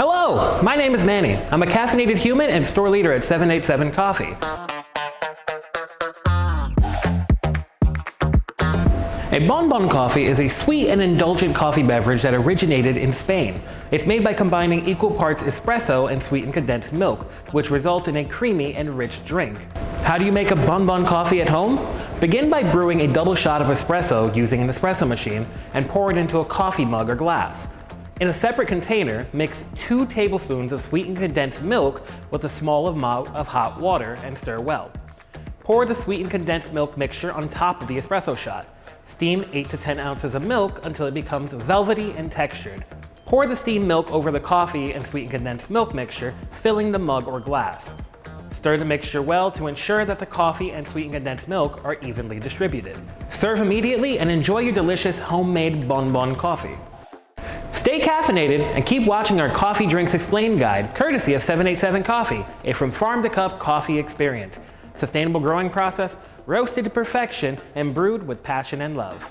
Hello, my name is Manny. I'm a caffeinated human and store leader at 787 Coffee. A Bonbon coffee is a sweet and indulgent coffee beverage that originated in Spain. It's made by combining equal parts espresso and sweetened condensed milk, which results in a creamy and rich drink. How do you make a Bonbon coffee at home? Begin by brewing a double shot of espresso using an espresso machine and pour it into a coffee mug or glass. In a separate container, mix 2 tablespoons of sweetened condensed milk with a small amount of hot water and stir well. Pour the sweetened condensed milk mixture on top of the espresso shot. Steam 8 to 10 ounces of milk until it becomes velvety and textured. Pour the steamed milk over the coffee and sweetened condensed milk mixture, filling the mug or glass. Stir the mixture well to ensure that the coffee and sweetened condensed milk are evenly distributed. Serve immediately and enjoy your delicious homemade Bonbon coffee. Stay caffeinated and keep watching our Coffee Drinks Explained guide, courtesy of 787 Coffee, a from farm to cup coffee experience. Sustainable growing process, roasted to perfection, and brewed with passion and love.